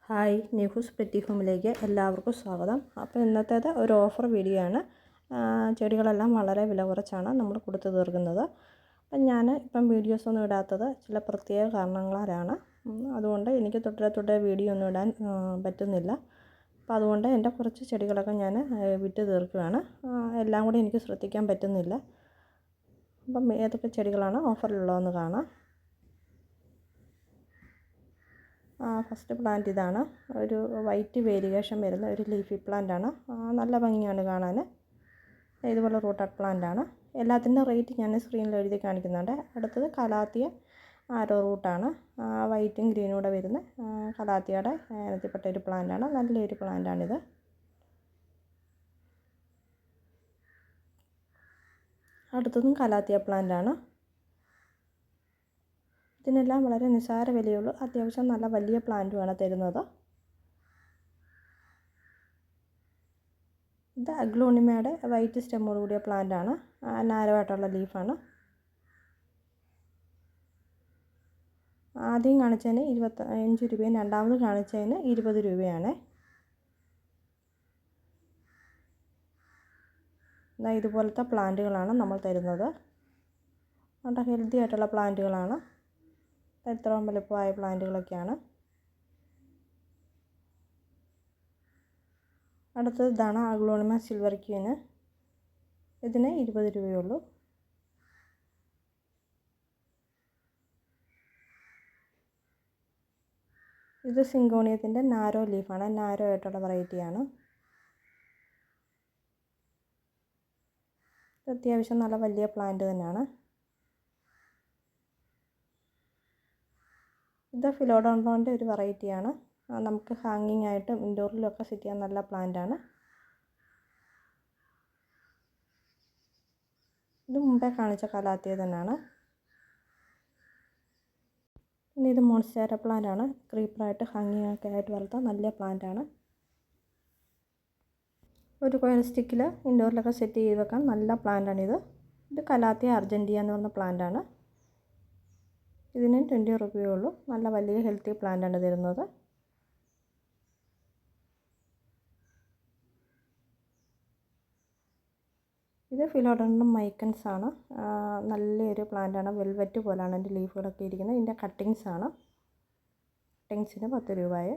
Hi, നെഹൂസ് petty ഹോമിലേക്ക് എല്ലാവർക്കും സ്വാഗതം. അപ്പോൾ ഇന്നത്തേത് ഒരു ഓഫർ വീഡിയോ ആണ്. ചെടികളെല്ലാം വളരെ വില കുറച്ചാണ് നമ്മൾ കൊടുത്തു തീർക്കുന്നത്. അപ്പം ഞാൻ ഇപ്പം വീഡിയോസൊന്നും ഇടാത്തത് ചില പ്രത്യേക കാരണങ്ങളാലാണ്. അതുകൊണ്ട് എനിക്ക് തുടരെ വീഡിയോ ഒന്നും ഇടാൻ പറ്റുന്നില്ല. അപ്പോൾ അതുകൊണ്ട് എൻ്റെ കുറച്ച് ചെടികളൊക്കെ ഞാൻ വിറ്റ് തീർക്കുകയാണ്. എല്ലാം കൂടി എനിക്ക് ശ്രദ്ധിക്കാൻ പറ്റുന്നില്ല. അപ്പം ഏതൊക്കെ ചെടികളാണ് ഓഫറിലുള്ളതെന്ന് കാണാം. ഫസ്റ്റ് പ്ലാന്റ് ഇതാണ്. ഒരു വൈറ്റ് വേരിയേഷൻ വരുന്ന ഒരു ലീഫി പ്ലാന്റ് ആണ്. നല്ല ഭംഗിയാണ് കാണാൻ. ഇതുപോലെ റൂട്ടഡ് പ്ലാന്റ് ആണ്. എല്ലാത്തിൻ്റെ റേറ്റ് ഞാൻ സ്ക്രീനിൽ എഴുതി കാണിക്കുന്നുണ്ട്. അടുത്തത് കലാത്തിയ ആരോ റൂട്ടാണ്. വൈറ്റും ഗ്രീനും കൂടെ വരുന്ന കലാത്തിയുടെ ഇനത്തിൽപ്പെട്ട ഒരു പ്ലാന്റ് ആണ്. നല്ലൊരു പ്ലാന്റ് ആണിത്. അടുത്തതും കലാത്തിയ പ്ലാന്റ് ആണ്. ഇതിനെല്ലാം വളരെ നിസ്സാര വിലയുള്ളൂ. അത്യാവശ്യം നല്ല വലിയ പ്ലാന്റുമാണ് തരുന്നത്. ഇത് അഗ്ലോണിമയുടെ വൈറ്റ് സ്റ്റെമ്മോട് കൂടിയ പ്ലാന്റ് ആണ്. നാരോ ആയിട്ടുള്ള ലീഫാണ്. ആദ്യം കാണിച്ചതിന് 25 രൂപയും രണ്ടാമത് കാണിച്ചതിന് 20 രൂപയാണ്. ഇതുപോലത്തെ പ്ലാന്റുകളാണ് നമ്മൾ തരുന്നത്. നല്ല ഹെൽത്തി ആയിട്ടുള്ള പ്ലാന്റുകളാണ്. ഇത്രയും വലുപ്പമായ പ്ലാന്റുകളൊക്കെയാണ്. അടുത്തത് ഇതാണ് അഗ്ലോണിമ സിൽവർ ക്യൂന്. ഇതിന് 20 രൂപയുള്ളൂ. ഇത് സിങ്കോണിയത്തിൻ്റെ നാരോ ലീഫാണ്. നാരോ ആയിട്ടുള്ള വെറൈറ്റിയാണ്. ഇത് അത്യാവശ്യം നല്ല വലിയ പ്ലാന്റ് തന്നെയാണ്. ഇത് ഫിലോഡോൺഡ്രോൻ്റെ ഒരു വെറൈറ്റിയാണ്. നമുക്ക് ഹാങ്ങിങ് ആയിട്ടും ഇൻഡോറിലൊക്കെ സെറ്റ് ചെയ്യാൻ നല്ല പ്ലാന്റ് ആണ്. ഇത് മുമ്പേ കാണിച്ച കലാത്തിയ തന്നെയാണ്. പിന്നെ ഇത് മോൺസ്റ്റേര പ്ലാന്റ് ആണ്. ക്രീപ്പറായിട്ട് ഹാങ്ങിങ് ഒക്കെ ആയിട്ട് വളർത്താൻ നല്ല പ്ലാന്റ് ആണ്. ഒരു കോയിൽ സ്റ്റിക്കിൽ ഇൻഡോറിലൊക്കെ സെറ്റ് ചെയ്ത് വെക്കാൻ നല്ല പ്ലാന്റ് ആണിത്. ഇത് കലാത്തിയ അർജൻറ്റിയ എന്ന് പറഞ്ഞ പ്ലാന്റ് ആണ്. ഇതിന് 20 രൂപയേ ഉള്ളൂ. നല്ല വലിയ ഹെൽത്തി പ്ലാന്റ് ആണ് തരുന്നത്. ഇത് ഫിലോഡോണ്ടം മൈക്കൻസ് ആണ്. നല്ലൊരു പ്ലാന്റ് ആണ്. വെൽവെറ്റ് പോലാണ് എൻ്റെ ലീഫുകളൊക്കെ ഇരിക്കുന്നത്. ഇതിൻ്റെ കട്ടിങ്സ് ആണ്. കട്ടിങ്സിന് 10 രൂപയെ.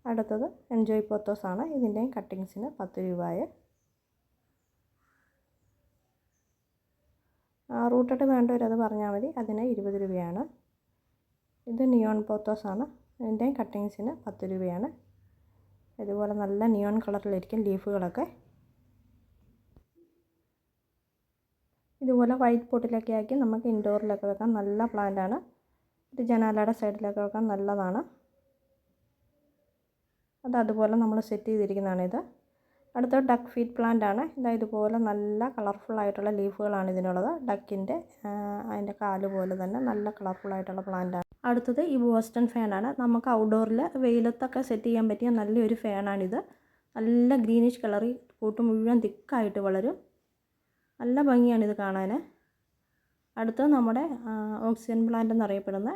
അടുത്തത് എൻജോയ് പോത്തോസ് ആണ്. ഇതിൻ്റെയും കട്ടിങ്സിന് 10 രൂപയെ. റൂട്ടഡ് വേണ്ടവരത് പറഞ്ഞാൽ മതി. അതിന് 20 രൂപയാണ്. ഇത് നിയോൺ പോത്തോസ് ആണ്. ഇതിൻ്റെയും കട്ടിങ്സിന് 10 രൂപയാണ്. ഇതുപോലെ നല്ല നിയോൺ കളറിലിരിക്കും ലീഫുകളൊക്കെ. ഇതുപോലെ വൈറ്റ് പോട്ടിലൊക്കെ ആക്കി നമുക്ക് ഇൻഡോറിലൊക്കെ വെക്കാൻ നല്ല പ്ലാന്റ് ആണ്. ഇത് ജനാലയുടെ സൈഡിലൊക്കെ വെക്കാൻ നല്ലതാണ്. അതുപോലെ നമ്മൾ സെറ്റ് ചെയ്തിരിക്കുന്നതാണിത്. അടുത്ത ഡക്ക് ഫീറ്റ് പ്ലാന്റ് ആണ്. ഇതുപോലെ നല്ല കളർഫുള്ളായിട്ടുള്ള ലീഫുകളാണ് ഇതിനുള്ളത്. ഡക്കിൻ്റെ അതിൻ്റെ കാല് പോലെ തന്നെ നല്ല കളർഫുള്ളായിട്ടുള്ള പ്ലാന്റ് ആണ്. അടുത്തത് ഈ ബോസ്റ്റൺ ഫാനാണ്. നമുക്ക് ഔട്ട്ഡോറിൽ വെയിലത്തൊക്കെ സെറ്റ് ചെയ്യാൻ പറ്റിയ നല്ലൊരു ഫാനാണിത്. നല്ല ഗ്രീനിഷ് കളറിൽ കൂട്ട് മുഴുവൻ തിക്കായിട്ട് വളരും. നല്ല ഭംഗിയാണിത് കാണാൻ. അടുത്തത് നമ്മുടെ ഓക്സിജൻ പ്ലാന്റ് എന്നറിയപ്പെടുന്ന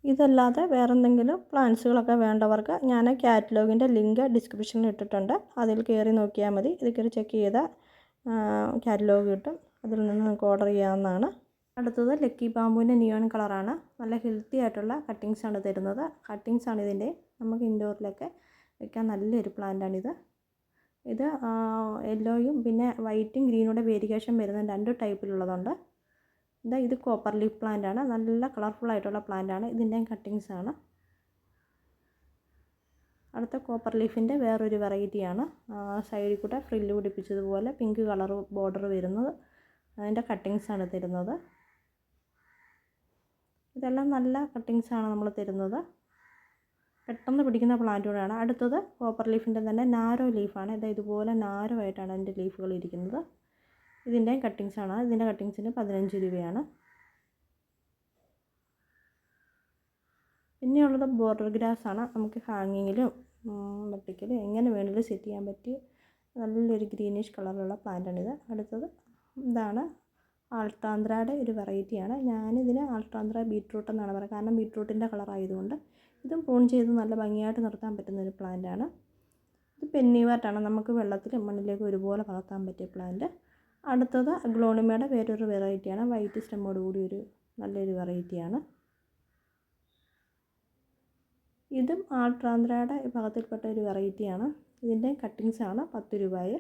ഇതല്ലാതെ വേറെ എന്തെങ്കിലും പ്ലാന്റ്സുകളൊക്കെ വേണ്ടവർക്ക് ഞാൻ കാറ്റലോഗിൻ്റെ ലിങ്ക് ഡിസ്ക്രിപ്ഷനിൽ ഇട്ടിട്ടുണ്ട്. അതിൽ കയറി നോക്കിയാൽ മതി. ഇത് കയറി ചെക്ക് ചെയ്താൽ കാറ്റലോഗ് കിട്ടും. അതിൽ നിന്ന് നിങ്ങൾക്ക് ഓർഡർ ചെയ്യാവുന്നതാണ്. അടുത്തത് ലക്കി ബാമ്പുവിൻ്റെ നിയോൺ കളറാണ്. നല്ല ഹെൽത്തി ആയിട്ടുള്ള കട്ടിങ്സ് ആണ് തരുന്നത്. കട്ടിങ്സ് ആണ് ഇതിൻ്റെ. നമുക്ക് ഇൻഡോറിലൊക്കെ വെക്കാൻ നല്ലൊരു പ്ലാന്റാണിത്. ഇത് യെല്ലോയും പിന്നെ വൈറ്റും ഗ്രീനൂടെ വേരിയേഷൻ വരുന്ന 2 ടൈപ്പിലുള്ളതുണ്ട്. ഇത് കോപ്പർ ലീഫ് പ്ലാന്റ് ആണ്. നല്ല കളർഫുൾ ആയിട്ടുള്ള പ്ലാന്റ് ആണ്. ഇതിൻ്റെയും കട്ടിങ്സ് ആണ്. അടുത്ത കോപ്പർ ലീഫിൻ്റെ വേറൊരു വെറൈറ്റിയാണ്. സൈഡിൽ കൂടെ ഫ്രില്ല് പിടിപ്പിച്ചതുപോലെ പിങ്ക് കളർ ബോർഡർ വരുന്നത്. അതിൻ്റെ കട്ടിങ്സ് ആണ് തരുന്നത്. ഇതെല്ലാം നല്ല കട്ടിങ്സ് ആണ് നമ്മൾ തരുന്നത്. പെട്ടെന്ന് പിടിക്കുന്ന പ്ലാന്റുകളാണ്. അടുത്തത് കോപ്പർ ലീഫിൻ്റെ തന്നെ നാരോ ലീഫാണ്. ഇതുപോലെ നാരോ ആയിട്ടാണ് അതിൻ്റെ ലീഫുകൾ ഇരിക്കുന്നത്. ഇതിൻ്റെയും കട്ടിങ്സ് ആണ്. ഇതിൻ്റെ കട്ടിങ്സിന് 15 രൂപയാണ്. പിന്നെയുള്ളത് ബോർഡർ ഗ്രാസ് ആണ്. നമുക്ക് ഹാങ്ങിങ്ങിലും വെട്ടിക്കലും എങ്ങനെ വേണമെങ്കിലും സെറ്റ് ചെയ്യാൻ പറ്റിയ നല്ലൊരു ഗ്രീനിഷ് കളറിലുള്ള പ്ലാന്റാണിത്. അടുത്തത് ഇതാണ് ആൾട്ടാന്ത്രയുടെ ഒരു വെറൈറ്റിയാണ്. ഞാനിതിന് ആൾട്ടാന്ത്ര ബീട്രൂട്ട് എന്നാണ് പറയുക. കാരണം ബീട്രൂട്ടിൻ്റെ കളറായതുകൊണ്ട് ഇതും പ്രൂൺ ചെയ്ത് നല്ല ഭംഗിയായിട്ട് നിർത്താൻ പറ്റുന്നൊരു പ്ലാന്റാണ്. ഇത് പെന്നിവാർട്ടാണ്, നമുക്ക് വെള്ളത്തിലും മണ്ണിലേക്ക് ഒരുപോലെ വളർത്താൻ പറ്റിയ പ്ലാന്റ്. അടുത്തത് അഗ്ലോണിമയുടെ വേറൊരു വെറൈറ്റിയാണ്, വൈറ്റ് സ്റ്റെമ്മോട് കൂടി ഒരു നല്ലൊരു വെറൈറ്റിയാണ്. ഇതും ആൾട്രാന്ത്രയുടെ വിഭാഗത്തിൽപ്പെട്ട ഒരു വെറൈറ്റിയാണ്. ഇതിൻ്റെ കട്ടിങ്സാണ് 10 രൂപയെ.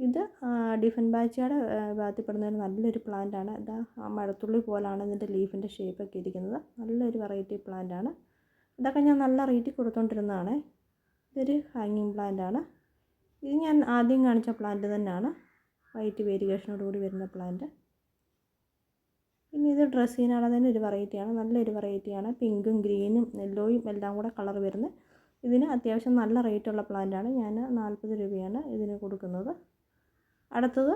ഇത് ഡിഫൻബാച്ചിയുടെ വിഭാഗത്തിൽപ്പെടുന്ന ഒരു നല്ലൊരു പ്ലാന്റാണ്. ഇതാ മഴത്തുള്ളി പോലാണ് ഇതിൻ്റെ ലീഫിൻ്റെ ഷേപ്പൊക്കെ ഇരിക്കുന്നത്. നല്ലൊരു വെറൈറ്റി പ്ലാന്റാണ്. ഇതൊക്കെ ഞാൻ നല്ല റേറ്റിൽ കൊടുത്തുകൊണ്ടിരുന്നതാണ്. ഇതൊരു ഹാങ്ങിങ് പ്ലാന്റാണ്. ഇത് ഞാൻ ആദ്യം കാണിച്ച പ്ലാന്റ് തന്നെയാണ്, വൈറ്റ് വേരിയേഷനോടുകൂടി വരുന്ന പ്ലാന്റ്. പിന്നെ ഇത് ഡ്രസ്സീനാണ്, തന്നെ ഒരു വെറൈറ്റിയാണ്, നല്ലൊരു വെറൈറ്റിയാണ്. പിങ്കും ഗ്രീനും യെല്ലോയും എല്ലാം കൂടെ കളർ വരുന്നത്. ഇതിന് അത്യാവശ്യം നല്ല റേറ്റുള്ള പ്ലാന്റാണ്. ഞാൻ 40 രൂപയാണ് ഇതിന് കൊടുക്കുന്നത്. അടുത്തത്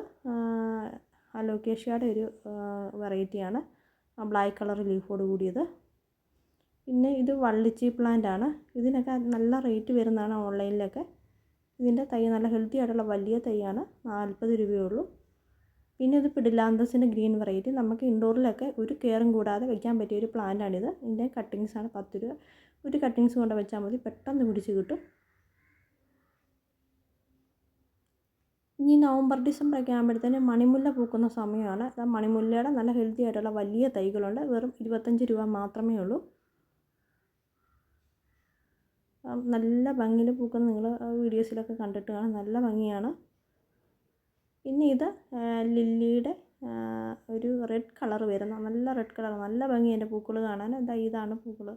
അലോക്കേഷ്യയുടെ ഒരു വെറൈറ്റിയാണ്, ബ്ലാക്ക് കളർ ലീഫോട് കൂടിയത്. പിന്നെ ഇത് വള്ളിച്ചി പ്ലാന്റാണ്. ഇതിനൊക്കെ നല്ല റേറ്റ് വരുന്നതാണ് ഓൺലൈനിലൊക്കെ. ഇതിൻ്റെ തൈ നല്ല ഹെൽത്തി ആയിട്ടുള്ള വലിയ തൈയാണ്, 40 രൂപയേ ഉള്ളൂ. പിന്നെ ഇത് പിഡിലാന്തസിൻ്റെ ഗ്രീൻ വെറൈറ്റി, നമുക്ക് ഇൻഡോറിലൊക്കെ ഒരു കെയറും കൂടാതെ വയ്ക്കാൻ പറ്റിയ ഒരു പ്ലാന്റാണിത്. ഇതിൻ്റെ കട്ടിങ്സാണ് 10 രൂപ. ഒരു കട്ടിങ്സ് കൊണ്ട് വെച്ചാൽ മതി, പെട്ടെന്ന് പിടിച്ച് കിട്ടും. ഇനി നവംബർ ഡിസംബറൊക്കെ ആകുമ്പോഴത്തേന് മണിമുല്ല പൂക്കുന്ന സമയമാണ്. മണിമുല്ലയുടെ നല്ല ഹെൽത്തി ആയിട്ടുള്ള വലിയ തൈകളുണ്ട്, വെറും 25 രൂപ മാത്രമേ ഉള്ളൂ. നല്ല ഭംഗിയിൽ പൂക്കുന്ന നിങ്ങൾ വീഡിയോസിലൊക്കെ കണ്ടിട്ട് കാണാം, നല്ല ഭംഗിയാണ്. പിന്നെ ഇത് ലില്ലിയുടെ ഒരു റെഡ് കളർ വരുന്ന നല്ല റെഡ് കളർ, നല്ല ഭംഗി അതിൻ്റെ പൂക്കൾ കാണാൻ. ഇതാണ് പൂക്കൾ.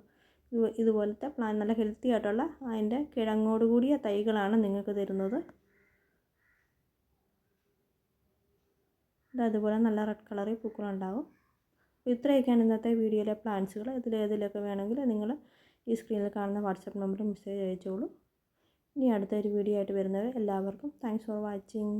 ഇതുപോലത്തെ പ്ലാന്റ് നല്ല ഹെൽത്തി ആയിട്ടുള്ള അതിൻ്റെ കിഴങ്ങോട് കൂടിയ തൈകളാണ് നിങ്ങൾക്ക് തരുന്നത്. അതുപോലെ നല്ല റെഡ് കളറിൽ പൂക്കളുണ്ടാകും. ഇത്രയൊക്കെയാണ് ഇന്നത്തെ വീഡിയോയിലെ പ്ലാന്റ്സുകൾ. ഇതിലേതിലൊക്കെ വേണമെങ്കിൽ നിങ്ങൾ ഈ സ്ക്രീനിൽ കാണുന്ന വാട്സപ്പ് നമ്പറിൽ മെസ്സേജ് അയച്ചോളൂ. ഇനി അടുത്തൊരു വീഡിയോ ആയിട്ട് വരുന്നവരെ എല്ലാവർക്കും താങ്ക്സ് ഫോർ വാച്ചിങ്.